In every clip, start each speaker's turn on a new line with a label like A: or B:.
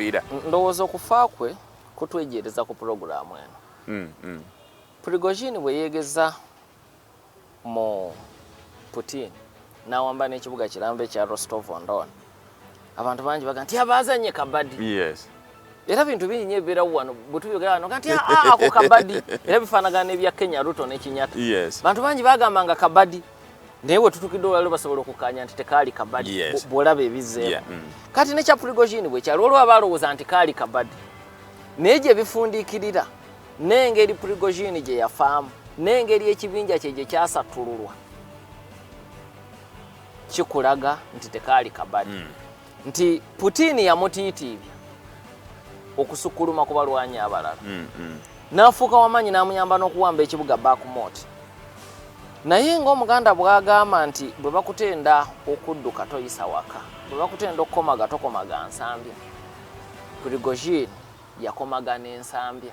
A: yafiira.
B: Ndowooza okufa kwe kutwejereza ku programu eno. Prigozhin bwe yeegeza mu Putin n'awamba n'ekibuga kirambe kya Rostov-on-Don, abantu bangi baga nti abazanye kabadi.
A: Yes.
B: Era bintu bingi ebibeerawo wano bwe tuyogera wano nti ako kabadi era bifaanagana n'ebya Kenya Ruto ne Kenyatta.
A: Yes.
B: Bantu bangi bagamba nga kabadi naye bwe tutukidde olwaleero basobola okukkaanya nti tekaali kabadi.
A: Yes.
B: Bw'olaba ebizzeemu. Kati ne kya Prigozhin bwe kyali olwo balowooza nti kaali kabadi. Naye gye bifundiikirira n'engeri Prigozhin gye yafaamu n'engeri ekibinja kye gye kyasattululwa kikulaga nti tekaali kabadi. Nti Putin yamutiitiibya okusukkuluma ku balwanyi abalala. N'afuuka w'amaanyi n'amuyamba n'okuwamba ekibuga Bakhmut. Naye ng'Omuganda bw'agamba nti bwe bakutenda okudduka toyisa waka, bwe bakutenda okukomaga tokomaga nsambya. Prigozhin yakomaga n'ensambya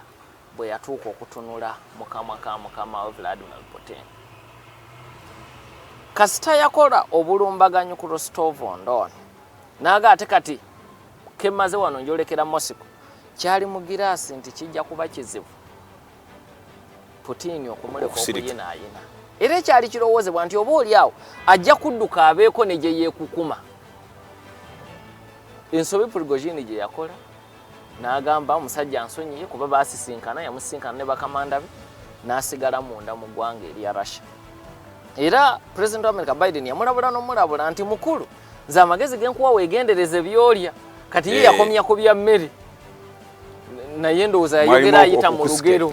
B: bwe yatuuka okutunula mu kamwa ka mukama we Vladimir Putin. Kasita yakola obulumbaganyi ku Rostov-on-Don n'aga ate kati kemaze wano njolekera Moscow kyali mu giraasi nti kijja kuba kizibu Putin okumuleka okuyinaayina. Era ekyali kirowoozebwa nti oba oli awo ajja kudduka abeeko ne gye yeekukuma. Ensobi Prigozhin gye yakola n'agamba omusajja ansonyiye kuba baasisinkana, yamusisinkana ne bakamanda be n'asigala munda mu ggwanga erya Russia. Era President wa America Biden yamulabula n'omulabula nti mukulu nze amagezi genkuwa weegendereze byolya kati ye yakomya ku bya mmere. Naye ndowooza yayogera ayita mu lugero.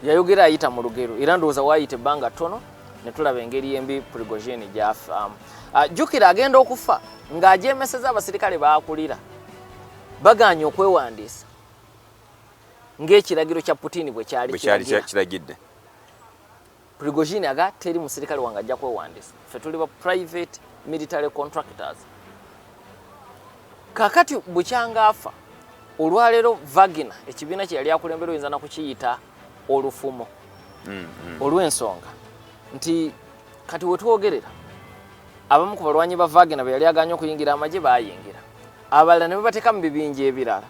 B: Yayogera ayita mu lugero era ndowooza waayita ebbanga ttono ne tulaba engeri embi Prigozhin gy'afaamu. Jjukira agenda okufa ng'ajeemeseza abasirikale baakulira baganye okwewandiisa ng'ekiragiro kya Putin bwe kyali
A: kiragidde.
B: Prigozhin aga teri musirikale wange ajja kwewandiisa. Ffe tuli ba private military contractors. Kakati bukyanga afa olwaleero Wagner ekibiina kye yali akulembera oyinza na kukiyita olufumo olw'ensonga nti kati we twogerera abamu ku balwanyi ba Wagner be yali aganye okuyingira amagye baayingira, abalala ne babateeka mu bibinja ebirala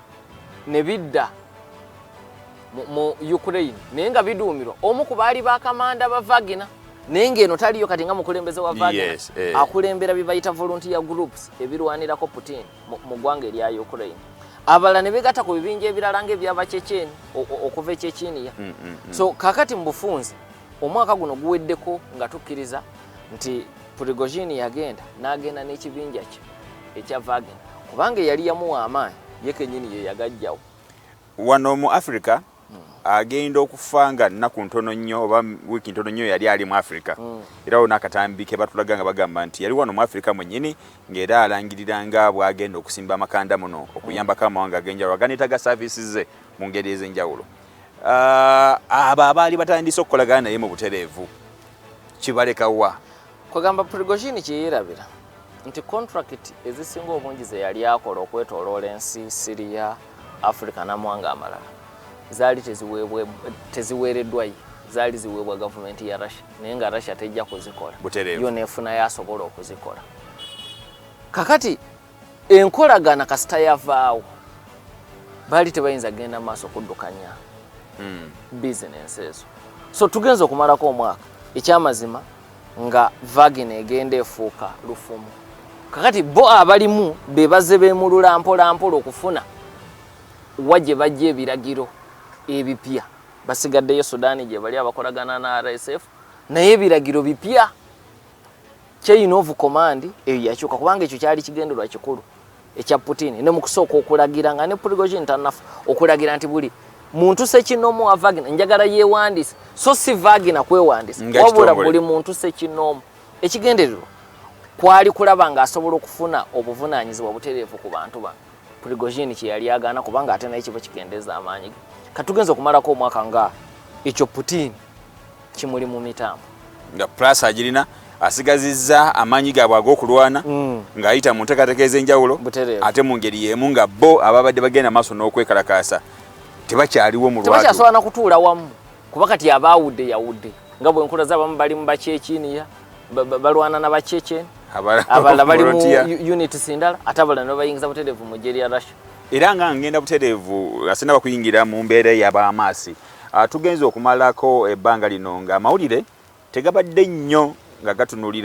B: ne bidda mu Ukraine naye nga biduumirwa omu ku baali bakamanda ba Wagner naye ng'eno taliyo kati nga mukulembeze wa Wagner. Akulembera bye bayita volunteer groups ebirwanirako Putin mu ggwanga erya Ukraine. Abalala ne begatta ku bibinja ebirala ng'ebyaba Checheni okuva Chechenia. So kakati mu bufunze omwaka guno guweddeko nga tukkiriza nti Prigozhin yagenda n'agenda n'ekibinja kye ekya Wagner kubanga yali yamuwa amaanyi ye kennyini ye yagajjawo.
A: Wano mu Africa agenda okufa nga nnaku ntono nnyo oba wiiki ntono nnyo yali ali mu Africa. Era wona akatambi ke batulaga nga bagamba nti yali wano mu Africa mwennyini ng'era alangiriranga bw'agenda okusimba amakanda muno okuyambako amawanga ag'enjawulo aganetaaga services ze mu ngeri ez'enjawulo. Abo abaali batandise okukolagana naye mu butereevu kibaleka wa?
B: Kwegamba Prigozhin kye yeerabira nti contract ezisinga obungi ze yali akola okwetooloola ensi Syria, Africa n'amawanga amalala zaali teziweereddwayo, zaali ziweebwa gavumenti ya Russia naye nga Russia tejja kuzikola. Yo neefunayo asobola okuzikola. Kakati enkolagana kasita yavaawo baali tebayinza genda maaso kuddukanya bizinensi ezo. So tugenza okumalako omwaka ekyamazima nga Wagner egenda efuuka lufumu. Kakati bo abalimu be bazze beemulula mpola mpola okufuna wajje bajje ebiragiro ebipya. Basigaddeyo Sudan gye bali abakolagana na RSF naye ebiragiro bipya chain of command eyo yakyuka kubanga ekyo kyali kigenderwa kikulu ekya Putin ne mu kusooka okulagira nga ne Prigozhin tanafu okulagira nti buli muntu sekinomu wa Wagner njagala yeewandisa so si Wagner kwewandisa wabula buli muntu sekinomu ekigendererwa kwali kulaba nga asobola okufuna obuvunaanyizibwa butereevu ku bantu ba Prigozhin kye yali agaana kubanga ate naye kiba kikendeza amaanyi ge. Katugenza okumalako omwaka nga ekyo Putin kimuli mu mitambo
A: nga plus agirina asigazizza amaanyi gaabwe ag'okulwana ng'ayita mu nteekateeka ez'enjawulo ate mu ngeri y'emu nga bo ababadde bagenda maaso n'okwekalakaasa tebakyaliwo mu lwatu.
B: Tebakyasobola na kutuula wamu kuba kati abaawudde yawudde nga bwe nkula z'abamu bali mu Bachechenia balwana na Bachecheni abalala bali mu units endala ate abalala ne bayingiza butereevu mu ggye lya Russia.
A: era nga ngenda butereevu asina bakuyingira mu mbeera y'abaamaasi tugenze okumalako ebbanga lino nga amawulire tegabadde nnyo nga gatunulira